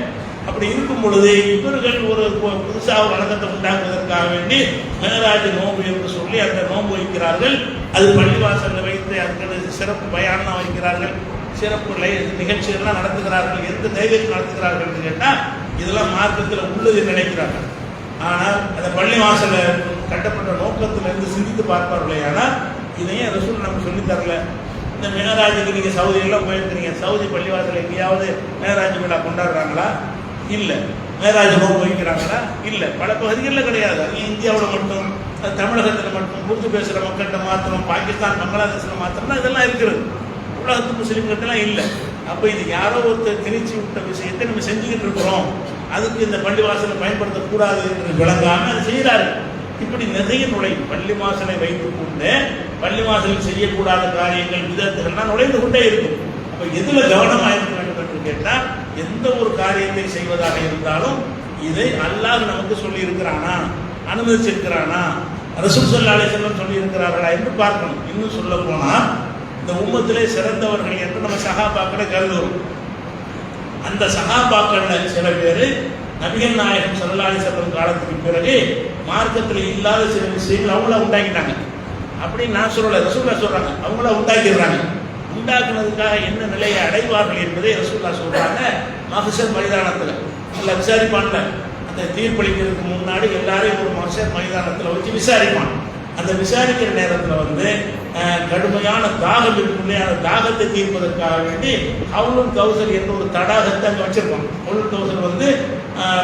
அப்படி இருக்கும் பொழுது இவர்கள் ஒரு புதுசாக ஒரு வழக்கத்தை உண்டாக்குவதற்காக வேண்டி மேராஜ் நோன்பு என்று சொல்லி அந்த நோன்பு வைக்கிறார்கள். அது பள்ளிவாசலில் வைத்து அதுக்கு சிறப்பு பயானம் வைக்கிறார்கள், சிறப்பு நிகழ்ச்சிகள்லாம் நடத்துகிறார்கள். எந்த தைரியத்தில் நடத்துகிறார்கள் என்று கேட்டால் இதெல்லாம் மார்க்கத்தில் உள்ளது நினைக்கிறார்கள். ஆனால் அந்த பள்ளிவாசல கட்டப்பட்ட நோக்கத்திலிருந்து சிந்தித்து பார்ப்பார்களே. ஆனால் இதையும் ரசூல் நமக்கு சொல்லித் தரல. இந்த மேராஜுக்கு நீங்கள் சவுதியெல்லாம் போயிருக்கிறீங்க, சவுதி பள்ளிவாசல் எங்கேயாவது மேராஜ் விழா கொண்டாடுறாங்களா? இல்லை. மேராஜ் நோன்பு வைக்கிறாங்களா? இல்லை. பல பகுதிகளில் கிடையாது. அது இந்தியாவில் மட்டும், அது தமிழகத்தில் மட்டும், உருது பேசுகிற மக்கள்கிட்ட மாத்திரம், பாகிஸ்தான் பங்களாதேஷில் மாத்திரம் இதெல்லாம் இருக்கிறது. உலகத்து முஸ்லீம்கிட்டலாம் இல்லை. அப்போ இது யாரோ ஒருத்தர் திணிச்சு விட்ட விஷயத்தை நம்ம செஞ்சுக்கிட்டு இருக்கிறோம், அதுக்கு இந்த பள்ளிவாசலை பயன்படுத்தக்கூடாது என்று விளங்காமல் அதை செய்கிறாரு. இப்படி நிறைய பள்ளிவாசலை வைத்துக் கொண்டு பள்ளிவாசலில் செய்யக்கூடாத காரியங்கள் விதத்துகள்லாம் நுழைந்து கொண்டே இருக்கும். அப்போ எதில் கவனமாக இருக்க வேண்டும் என்று கேட்டால், எந்த ஒரு காரியத்தை செய்வதாக இருந்தாலும் இதை அல்லாஹ் நமக்கு சொல்லி இருக்கிறானா, அனுமதிச்சிருக்கிறானா, ரசூல் ஸல்லல்லாஹு அலைஹி வஸல்லம் சொல்லி இருக்கிறார்களா என்று பார்க்கணும். இன்னும் சொல்ல போனால் இந்த உம்மத்திலே சிறந்தவர்கள் என்று நம்ம சஹாபாக்களை கருதுவோம். அந்த சஹாபாக்கள் சில பேர் நபிகள் நாயகம் ஸல்லல்லாஹு அலைஹி வஸல்லம் காலத்துக்கு பிறகு மார்க்கத்தில் இல்லாத சில விஷயங்கள் அவங்கள உண்டாக்கிட்டாங்க. அப்படின்னு நான் சொல்லலை, ரசூலுல்லாஹ் சொல்றாங்க. அவங்கள உண்டாக்கிடுறாங்க. உண்டாக்குனதுக்காக என்ன நிலையை அடைவார்கள் என்பதை ரசூலுல்லாஹ் சொல்றாங்க. மஹ்ஷர் மைதானத்தில் நல்லா விசாரிப்பான்ல, அந்த தீர்ப்பளிக்கிறதுக்கு முன்னாடி எல்லாரையும் ஒரு மஹ்ஷர் மைதானத்தில் வச்சு விசாரிப்பான். அந்த விசாரிக்கிற நேரத்தில் கடுமையான தாகம் இருக்குள்ளே, அந்த தாகத்தை தீர்ப்பதற்காக வேண்டி ஹவுலுல் கௌசர் என்ற ஒரு தடாகத்தை அங்கே வச்சிருப்பாங்க. ஹவுலுல் கௌசர்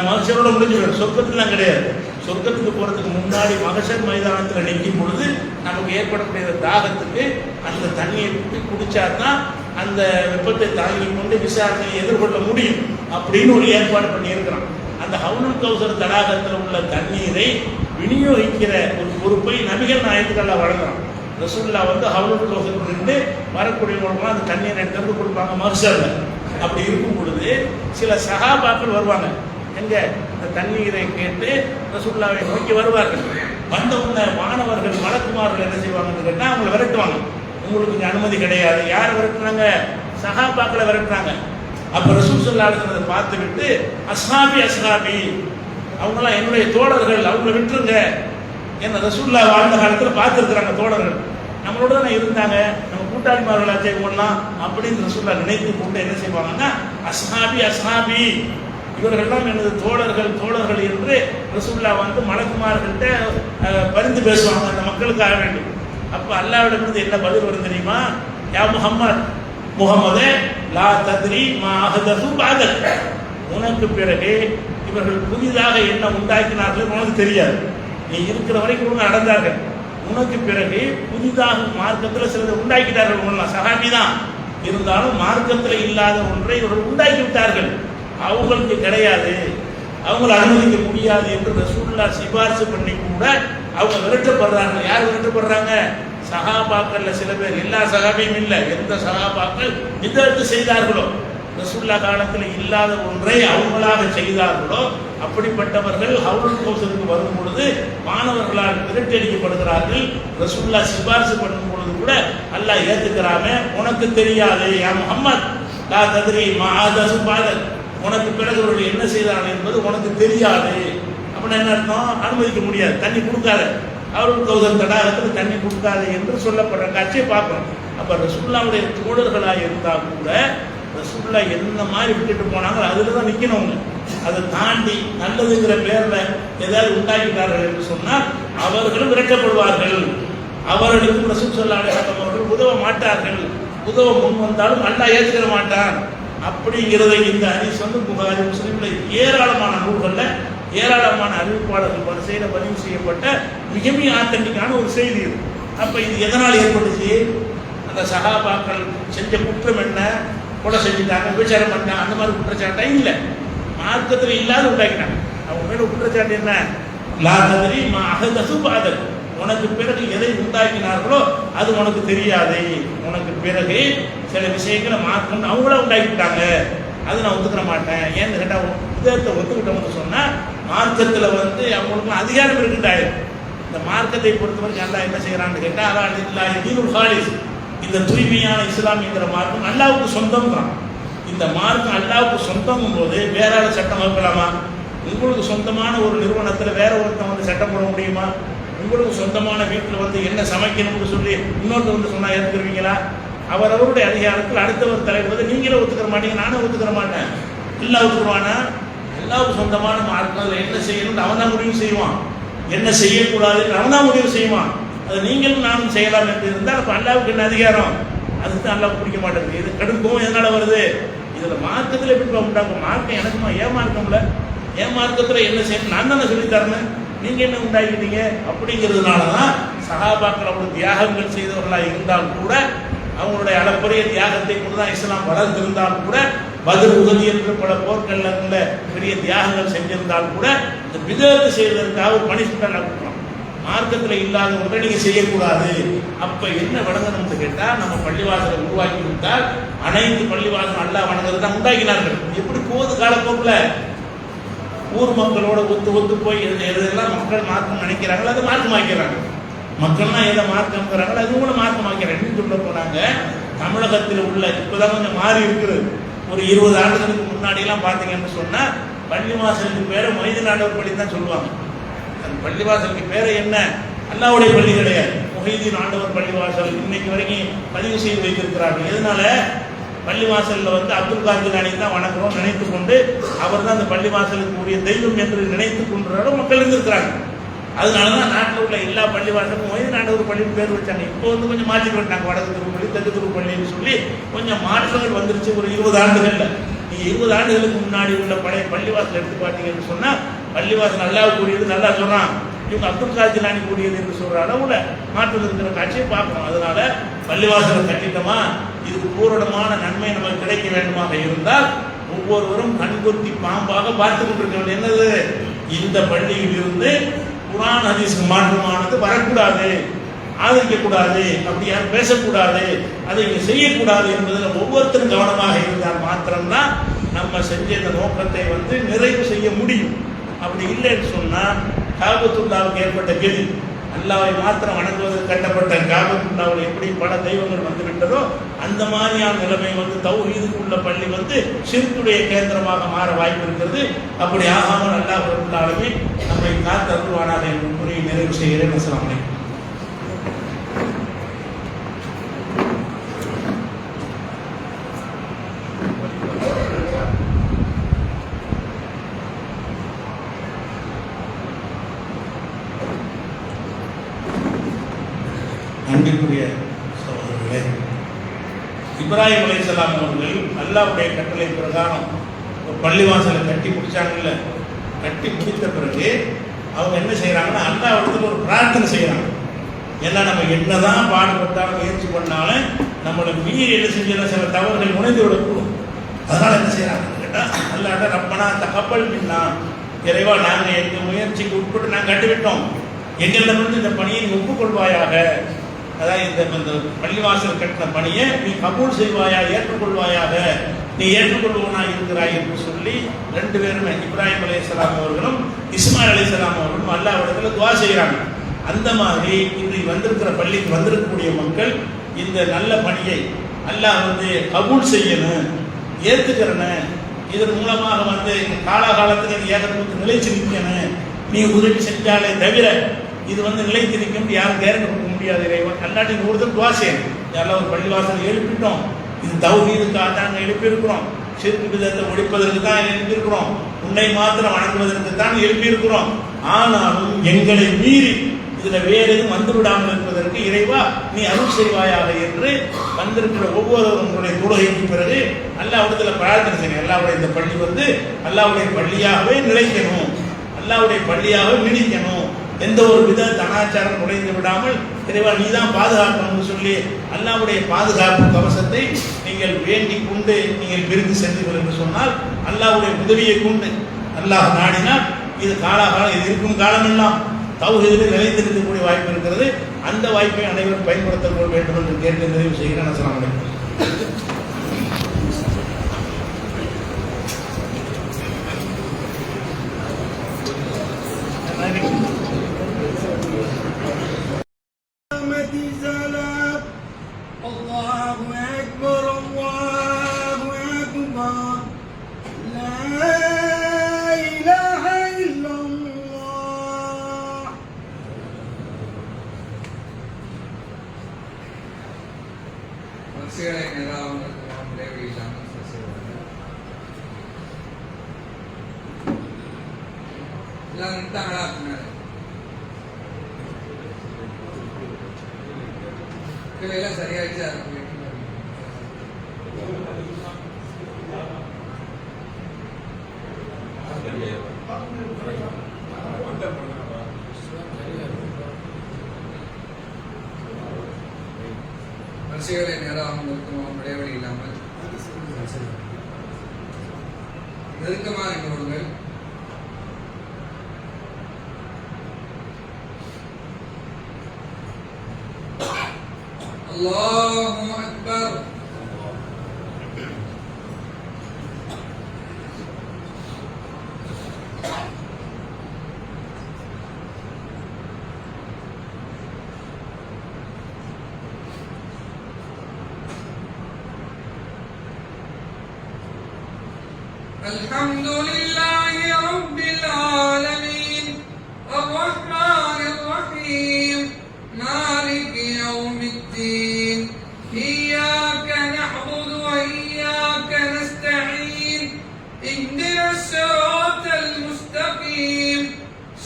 மகசரோட முடிஞ்சுவிடும், சொர்க்கத்துலாம் கிடையாது. சொர்க்கத்துக்கு போகிறதுக்கு முன்னாடி மகசர் மைதானத்தில் நிற்கும் பொழுது நமக்கு ஏற்படக்கூடிய தாகத்துக்கு அந்த தண்ணியை குடிச்சா தான் அந்த வெப்பத்தை தாங்கி கொண்டு விசாரணையை எதிர்கொள்ள முடியும் அப்படின்னு ஒரு ஏற்பாடு பண்ணியிருக்கிறான். அந்த ஹவுலுல் கௌசர் தடாகத்தில் உள்ள தண்ணீரை விநியோகிக்கிற ஒரு பொறுப்பை நபிகள் நாயகத்துக்கு வழங்குறான். ரசூலுல்லாஹ் ஹவுலுல் கௌசர் இருந்து வரக்கூடியவங்களுக்குலாம் அந்த தண்ணீரை எடுத்து கொடுப்பாங்க மஹ்ஷர்ல. அப்படி இருக்கும் பொழுது சில சஹாபாக்கள் வருவாங்க. எங்க இந்த தண்ணீரை கேட்டு ரசூலுல்லாஹை நோக்கி வருவார்கள். வந்தவுடனே மாணவர்கள் மலக்குமார்கள் என்ன செய்வாங்கன்னு கேட்டால் அவங்களை விரட்டுவாங்க. உங்களுக்கு இங்கே அனுமதி கிடையாது. யார் விரட்டுறாங்க? சஹாபாக்களை விரட்டுறாங்க. அப்போ ரசூல் ஸல்லல்லாஹு அலைஹி வஸல்லம் பார்த்து விட்டு அஸ்ஹாபி அஸ்ஹாபி, அவங்களாம் என்னுடைய தோழர்கள், அவங்களை விட்டுருங்க. என்ன ரசூலுல்லாஹ் வாழ்ந்த காலத்தில் பார்த்துருக்குறாங்க தோழர்கள், நம்மளோட தானே இருந்தாங்க, நம்ம கூட்டாளிமார்களாச்சே போடலாம் அப்படின்னு ரசூலுல்லாஹ் நினைத்து கொண்டு என்ன செய்வாங்கன்னா அஸ்ஹாபி அஸ்ஹாபி, இவர்கள்லாம் எனது தோழர்கள் தோழர்கள் என்று ரசூலுல்லாஹ் மலக்குமார்கள்ட்ட பரிந்து பேசுவாங்க அந்த மக்களுக்காக வேண்டும். அப்போ அல்லாஹ்விடமிருந்து என்ன பதில் வரும் தெரியுமா? யா முஹம்மதே லா தத்ரி மா அஹதஸு பஅதக், உனக்கு பிறகு இவர்கள் புதிதாக என்ன உண்டாக்கினார்கள் உனக்கு தெரியாது. நீ இருக்கிற வரைக்கும் நடந்தார்கள். உனக்கு பிறகு புதிதாக மார்க்கத்தில் சிலரை உண்டாக்கிட்டார்கள். ஒன்றா சஹாபி தான் இருந்தாலும் மார்க்கத்தில் இல்லாத ஒன்றை இவர்கள் உண்டாக்கி விட்டார்கள். அவங்களுக்கு கிடையாது, அவங்களை அனுமதிக்க முடியாது என்று ரசூலுல்லாஹ் சிபாரிசு பண்ணி கூட அவங்க விரட்டப்படுறாங்க. யார் விரட்டப்படுறாங்க? சஹாபாக்கள்ல சில பேர், எல்லா சஹாபியும் இல்லை, எந்த சஹாபாக்கள் பிதஅத் செய்தார்களோ, ரசூலுல்லாஹ் காலத்தில் இல்லாத ஒன்றை அவங்களாக செய்தார்களோ அப்படிப்பட்டவர்கள் ஹவுலுல் கௌசருக்கு வரும் பொழுது மாணவர்களால் விரட்டடிக்கப்படுகிறார்கள். ரசூலுல்லாஹ் சிபாரிசு பண்ணும் பொழுது கூட அல்லாஹ் ஏத்துக்கிறாம, உனக்கு தெரியாது யா முஹம்மத் லா தத்ரி மா அஹதஸு பஅதக், உனக்கு பிறகு என்ன செய்தார்கள் என்பது உனக்கு தெரியாது. அப்படின்னு என்ன அர்த்தம்? அனுமதிக்க முடியாது, தண்ணி கொடுக்காத, ஹவுலுல் கௌசர் தடாகத்தில் தண்ணி கொடுக்காது என்று சொல்லப்படுற காட்சியை பார்க்கணும். அப்போ ரசூலுல்லாஹ்வுடைய தோழர்களாக இருந்தால் கூட ரசூலுல்லாஹ் என்ன மாதிரி விட்டுட்டு போனாங்க அதில் தான் நிற்கணும். அதை தாண்டி நல்லதுங்கிற பேரில் ஏதாவது உண்டாக்கிட்டார்கள் என்று சொன்னால் அவர்களும் விரட்டப்படுவார்கள். அவர்களுக்கும் ரசூல் ஸல்லல்லாஹு அலைஹி வஸல்லம் அவர்கள் உதவ மாட்டார்கள். உதவ முன் வந்தாலும் அல்லாஹ் ஏற்றுக்கிற மாட்டான். அப்படிங்கிறத இந்த ஹதீஸ் புகாரி முஸ்லிம்ல ஏராளமான நூல்களில் ஏராளமான அறிவிப்பாளர்கள் வரிசையில் பதிவு செய்யப்பட்ட மிக மிக ஆத்தன்டிக்கான ஒரு செய்தி இது. அப்போ இது எதனால் ஏற்பட்டுச்சு? அந்த சஹாபாக்கள் செஞ்ச குற்றம் என்ன? கொலை செஞ்சுட்டாங்க, விபச்சாரம் பண்ணாங்க, அந்த மாதிரி குற்றச்சாட்டா இல்லை, மார்க்கத்தில் இல்லாத உண்டாக்கினாங்க. அவங்க மேல குற்றச்சாட்டு என்ன? லா தத்ரி மா அஹதஸு பஅதக், உனக்கு பிறகு எதை உண்டாக்கினார்களோ அது உனக்கு தெரியாது. உனக்கு பிறகு சில விஷயங்களை மாற்றம் அவங்கள உண்டாக்கிட்டாங்க, அது நான் ஒத்துக்கிற மாட்டேன். ஏன்னு கேட்டால் விதத்தை ஒத்துக்கிட்டோம்னு சொன்னால் மார்க்கத்தில் அவங்களுக்கு அதிகாரம் இருக்குட்டாயிரும். இந்த மார்க்கத்தை பொறுத்தவரைக்கும் அல்லாஹ் என்ன செய்கிறான்னு கேட்டால் அல்லாஹ் தீனுல் ஹாலிஸ், இந்த தூய்மையான இஸ்லாமியங்கிற மார்க்கம் அல்லாஹ்வுக்கு சொந்தம் தான். இந்த மார்க்கம் அல்லாவுக்கு சொந்தங்கும் போது வேற ஆள் சட்டம் வகுக்கலாமா? உங்களுக்கு சொந்தமான ஒரு நிறுவனத்தில் வேற ஒருத்தன் வந்து சட்டம் போட முடியுமா? உங்களுக்கு சொந்தமான வீட்டில் வந்து என்ன சமைக்கணும்னு சொல்லி இன்னொருத்தர் வந்து சொன்னால் ஏற்றுக்குருவீங்களா? அவரவருடைய அதிகாரத்தில் அடுத்தவர் தலைவர் வந்து நீங்களே ஒத்துக்கிற மாட்டீங்க, நானும் ஒத்துக்கிற மாட்டேன். எல்லாம் ஒத்துக்குருவானா? அல்லாவுக்கு சொந்தமான மார்க்கம் என்ன செய்யணும்னு அவன் தான் முடிவு செய்வான், என்ன செய்யக்கூடாதுன்னு அவன் தான் முடிவு செய்வான். அது நீங்களும் நானும் செய்யலாம் என்று இருந்தால் அப்போ அல்லாவுக்கு என்ன அதிகாரம்? அதுதான் அல்லாவுக்கு பிடிக்க மாட்டேங்குது. இது கடுக்கும் எதனால வருது? இதில் மார்க்கத்தில் எப்படி உண்டாக்கும்? மார்க்கம் எனக்குமா ஏன் மார்க்கம்ல? ஏன் மார்க்கத்தில் என்ன செய்யணும் நான் தானே சொல்லி தரேன், நீங்கள் என்ன உண்டாக்கிட்டீங்க? அப்படிங்கிறதுனால தான் சஹாபாக்கள் அவ்வளவு தியாகங்கள் செய்தவர்களாக இருந்தால் கூட, அவங்களுடைய அளப்பரிய தியாகத்தை கொண்டு தான் இஸ்லாம் வளர்ந்திருந்தால் கூட, பத்ர் உஹது என்று பல போர்க்கல்ல பெரிய தியாகங்கள் செஞ்சிருந்தால் கூட, இந்த விதத்தை செய்வதற்காக ஒரு பனிஷ்மெண்ட் கொடுக்கலாம். மார்க்கத்தில் இல்லாத ஒன்றை நீங்கள் செய்யக்கூடாது. அப்போ என்ன வணங்கணும்னு கேட்டால், நம்ம பள்ளிவாசலை உருவாக்கி விட்டால் அனைத்து பள்ளிவாசலும் அல்லா வணங்குறது தான் உண்டாக்கினார்கள். எப்படி போகுது காலப்போக்கில்? ஊர் மக்களோட ஒத்து போய் எதெல்லாம் மக்கள் மார்க்கம் நினைக்கிறாங்களோ அதை மார்க்கமாக்கிறாங்க. மக்கள்லாம் எதை மார்க்கம்ங்கிறாங்களோ அது கூட மார்க்கமாக்கிறாங்க. சொல்ல போனாங்க, தமிழகத்தில் உள்ள இப்போதான் கொஞ்சம் மாறி இருக்குது. ஒரு 20 ஆண்டுகளுக்கு முன்னாடியெல்லாம் பார்த்தீங்கன்னு சொன்னால் பள்ளிவாசலுக்கு பேரை மொய்தீன் ஆண்டவர் பள்ளி தான் சொல்லுவாங்க. அந்த பள்ளிவாசலுக்கு பேரை என்ன? அல்லாவுடைய பள்ளி கிடையாது, மொஹீதீன் ஆண்டவர் பள்ளிவாசல் இன்னைக்கு வரைக்கும் பதிவு செய்து வைத்திருக்கிறார்கள். எதனால? பள்ளிவாசலில் வந்து அப்துல் காதர் ஜிலானி தான் வணங்குறோம் நினைத்து கொண்டு, அவர் தான் அந்த பள்ளிவாசலுக்கு உரிய தெய்வம் என்று நினைத்து கொண்டு மக்கள் இருந்திருக்கிறாங்க. அதனால தான் நாட்டில் உள்ள எல்லா பள்ளிவாசலுக்கும் மொய்தீன் ஆண்டவர் பள்ளின்னு பேர் வச்சாங்க. இப்போ வந்து கொஞ்சம் மாற்றி பண்ணிட்டாங்க, வடக்கு திருப்பள்ளி தெற்கு திருப்பள்ளின்னு சொல்லி கொஞ்சம் மாற்றங்கள் வந்துருச்சு ஒரு 20 ஆண்டுகளில். நீங்கள் 20 ஆண்டுகளுக்கு முன்னாடி உள்ள பழைய பள்ளிவாசல் எடுத்து பார்த்தீங்கன்னு சொன்னால், பள்ளிவாசல் அல்லாஹ் கூடியது நல்லா சொல்கிறான், இவங்க அப்துல் காதர் ஜிலானி கூடியது என்று சொல்கிற அளவில் மாற்றம் இருக்கிற காட்சியை பார்க்கணும். அதனால பள்ளிவாசலை கட்டிட்டோமா, இதுக்கு பூரணமான நன்மை நமக்கு கிடைக்க வேண்டுமாக இருந்தால் ஒவ்வொருவரும் கண்கொத்தி பாம்பாக பார்த்து கொண்டிருக்க வேண்டிய என்னது? இந்த பள்ளியில் இருந்து குர்ஆன் ஹதீஸ்க்கு மாற்றமானது வரக்கூடாது, ஆதரிக்கக்கூடாது, அப்படி யாரும் பேசக்கூடாது, அதை இங்கே செய்யக்கூடாது என்பதில் ஒவ்வொருத்தரும் கவனமாக இருந்தால் மாத்திரம்தான் நம்ம செஞ்ச இந்த நோக்கத்தை வந்து நிறைவு செய்ய முடியும். அப்படி இல்லைன்னு சொன்னால் காபத்துல்லாவுக்கு ஏற்பட்ட கெதி, அல்லாவை மாத்திரம் வணங்குவதற்கு கட்டப்பட்ட காபத்துல்லாவில் எப்படி பல தெய்வங்கள் வந்து விட்டதோ அந்த மாதிரியான நிலைமை வந்து தௌஹீதுக்கு உள்ள பள்ளி வந்து ஷிர்க்குடைய கேந்திரமாக மாற வாய்ப்பு இருக்கிறது. அப்படி ஆகாமல் அல்லாஹ் ரப்பல் ஆலமீன் நம்மை காத்து அருள்வானாக என்று கூறி நிறைவு செய்கிறேன். அஸ்ஸலாமு அலைக்கும். அன்பிற்குரிய சகோதரர்களே, இப்ராஹிம் அலைஹிஸ்ஸலாம் அவர்கள் அல்லாஹ்வுடைய கட்டளை பிரகாரம் பள்ளிவாசலை கட்டி முடிச்சாங்கல்ல, கட்டி முடித்த பிறகு அவங்க என்ன செய்யறாங்கன்னா, அல்லாஹ்விடத்தில் ஒரு பிரார்த்தனை செய்யறாங்க. ஏன்னா நம்ம என்னதான் பாடுபட்டாலும் முயற்சி பண்ணாலும் நம்மளை மீறி என்ன செஞ்ச சில தவறுகள் நுழைந்து விடக்கூடும். அதனால என்ன செய்யறாங்க கேட்டால், அல்லாஹ்ட்ட ரப்பனா தகப்பல் மின்னா, இறைவா நாங்கள் எங்கள் முயற்சிக்கு உட்பட்டு நாங்கள் கட்டிவிட்டோம், எங்களிடமிருந்து இந்த பணியை நீ ஒப்புக்கொள்வாயாக. அதாவது இந்த பள்ளிவாசல் கட்டின பணியை நீ கபூல் செய்வாயா, ஏற்றுக்கொள்வாயாக, நீ ஏற்றுக்கொள்வனா இருக்கிறாய் என்று சொல்லி 2 பேருமே இப்ராஹிம் அலைஹிஸ்ஸலாம் அவர்களும் இஸ்மாயில் அலைஹிஸ்ஸலாம் அவர்களும் அல்லாஹ்விடத்தில் துஆ செய்கிறாங்க. அந்த மாதிரி இன்றைக்கு வந்திருக்கிற பள்ளிக்கு வந்திருக்கக்கூடிய மக்கள் இந்த நல்ல பணியை அல்லாஹ் வந்து கபூல் செய்யணும், ஏற்றுக்கிறேன்னு, இதன் மூலமாக வந்து காலகாலத்தில் நீ ஏகத்துவத்துக்கு நிலைச்சு நிற்கணும், நீ உதவி செஞ்சாலே தவிர இது வந்து நிலைத்து நிற்கும் யாரும் கேரண்டி கொடுக்க முடியாது. இறைவன் அல்லாட்டி ஒருத்தர் துஆ செய்யணும். யாரெல்லாம் ஒரு பள்ளிவாசல் எழுப்பிட்டோம், இது தௌஹீதுக்காக தான் எழுப்பியிருக்கிறோம், ஷிர்க் பிதத்தை ஒழிப்பதற்கு தான் எழுப்பியிருக்கிறோம், உன்னை மாத்திரம் வணங்குவதற்கு தான் எழுப்பியிருக்கிறோம், ஆனாலும் எங்களை மீறி இதில் வேறு எதுவும் வந்து விடாமல் இருப்பதற்கு இறைவா நீ அருள் செய்வாயாக என்று வந்திருக்கிற ஒவ்வொருவருடைய தொழுகைக்கு பிறகு அல்லாஹ்விடத்தில் பிரார்த்தனை செய்யணும். அல்லாஹ்வுடைய இந்த பள்ளி வந்து அல்லாஹ்வுடைய பள்ளியாகவே நிலைக்கணும், அல்லாஹ்வுடைய பள்ளியாகவே நீடிக்கணும், எந்த ஒரு வித கலாச்சாரம் நுழைந்து விடாமல் இறைவா நீ தான் பாதுகாக்கணும்னு சொல்லி அல்லாஹ்வுடைய பாதுகாப்பு கவசத்தை நீங்கள் வேண்டிக் கொண்டு நீங்கள் பிரிந்து சென்றீர்கள் என்று சொன்னால், அல்லாஹ்வுடைய உதவியை கொண்டு அல்லாஹ் நாடினால் இது காலாகாலம், இது இருக்கும் காலமெல்லாம் தௌஹீதில் நிலைத்திருக்கக்கூடிய வாய்ப்பு இருக்கிறது. அந்த வாய்ப்பை அனைவரும் பயன்படுத்திக் கொள்ள வேண்டும் என்று கேட்டு நிறைவு செய்கிறேன். அஸ்ஸலாமு அலைக்கும். الله أكبر الله أكبر எல்லாரும் நின்ட்டாங்களா? எல்லாம் சரியாயிடுச்சா? வரிசைகளை நேரம் இருக்கும் இடைவெளி இல்லாமல் நெருக்கமாக எங்களுடன் அல்லாஹு அக்பர். الحمد لله رب العالمين الرحمن الرحيم مالك يوم الدين إياك نعبد وإياك نستعين اهدنا الصراط المستقيم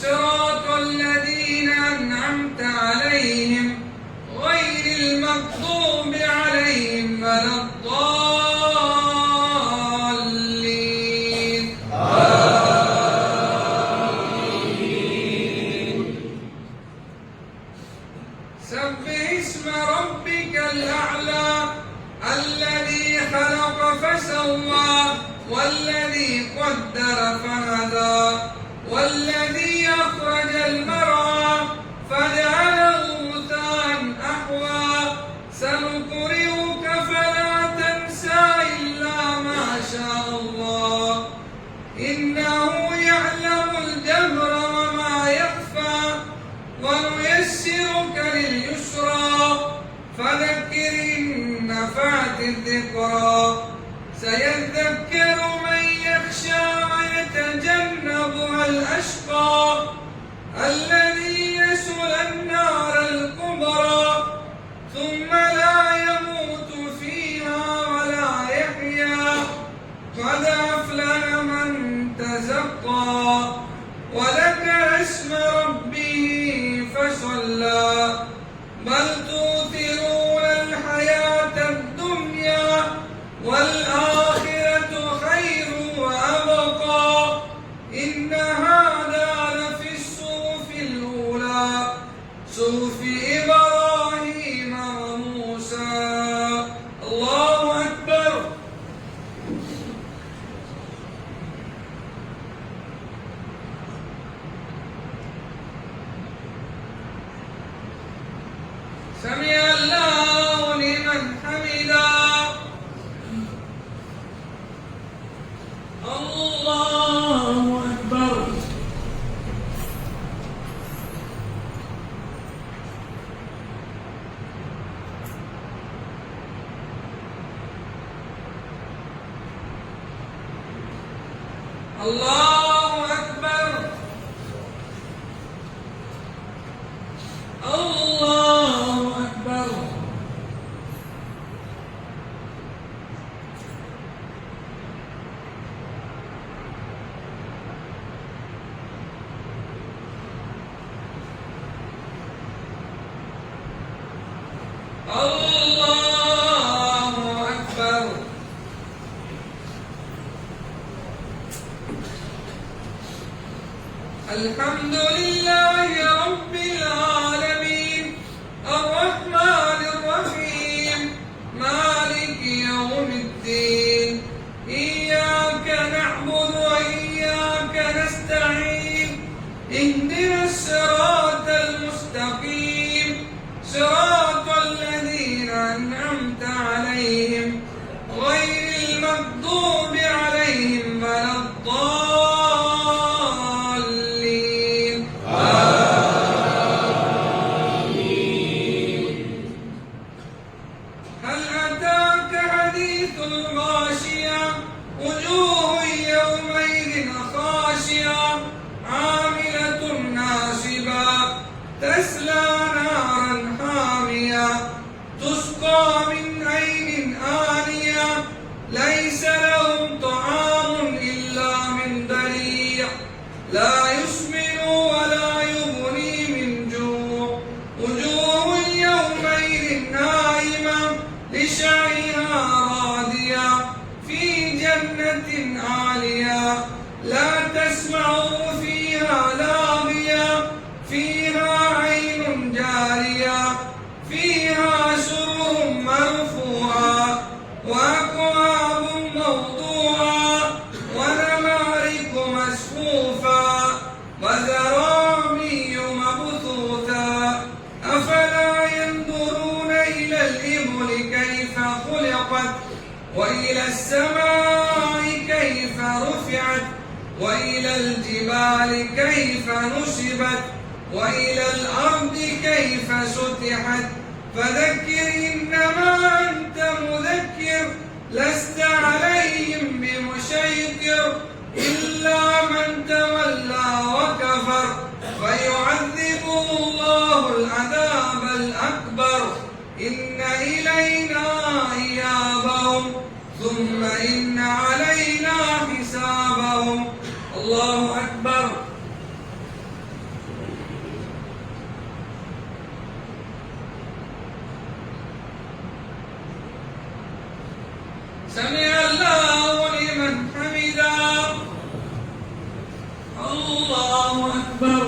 صراط الذين أنعمت عليهم غير المغضوب عليهم ولا الضالين. سبح اسم ربك الأعلى الذي خلق فسوى والذي قدر فهدى والذي أخرج المرعى فجعله غثاء أحوى سنقرئك فلا تنسى إلا ما شاء الله إنه يعلم الجهر وما يخفى ونيسرك لليسرى فذكر إن نفعت الذكرى سيذكر من يخشى ويتجنبها الأشقى الذي يصلى النار الكبرى ثم لا يموت فيها ولا يحيا قد أفلح من تزكى وذكر اسم ربه فصلى بل تؤثرون الحياة الدنيا والآخرة خير وأبقى إن هذا لفي الصحف الأولى صحف إبراهيم وموسى. الله أكبر. سمع الله لمن حمده. الله أكبر. الله أكبر. الله أكبر. الله أكبر. الحمد لله رب العالمين الرحمن الرحيم مالك يوم الدين إياك نعبد وإياك نستعين اهدنا الصراط المستقيم صراط الذين أنعمت عليهم غير المغضوب عليهم ولا الضالين. هل أتاك حديث الغاشية وجوه يومئذ خاشعة عاملة ناصبة تسلى نارا حامية تسقى من عين آنية ليس لهم طعام إلا من ضريع لا يسمن مصفوفا وزرابي مبثوثا أفلا ينظرون إلى الإبل كيف خلقت وإلى السماء كيف رفعت وإلى الجبال كيف نصبت وإلى الأرض كيف سطحت فذكر إنما أنت مذكر لست عليهم بمسيطر إلا من تولى وكفر فيعذبه الله العذاب الأكبر إن إلينا إيابهم ثم إن علينا حسابهم الله أكبر. سمع الله لمن حمده الله أكبر.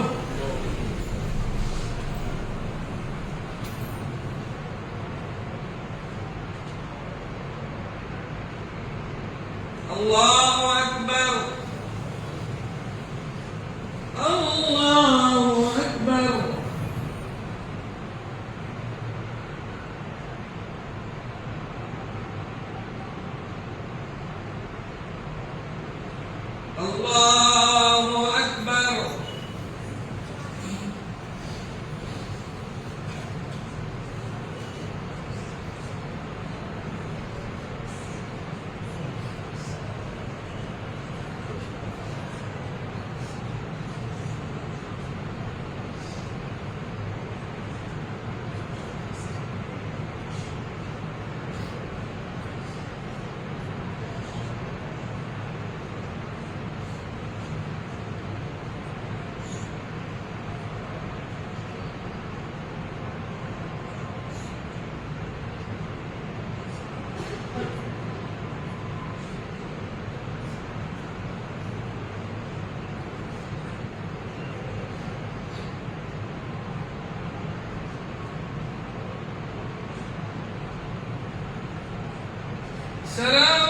الله أكبر الله أكبر. الله أكبر. السلام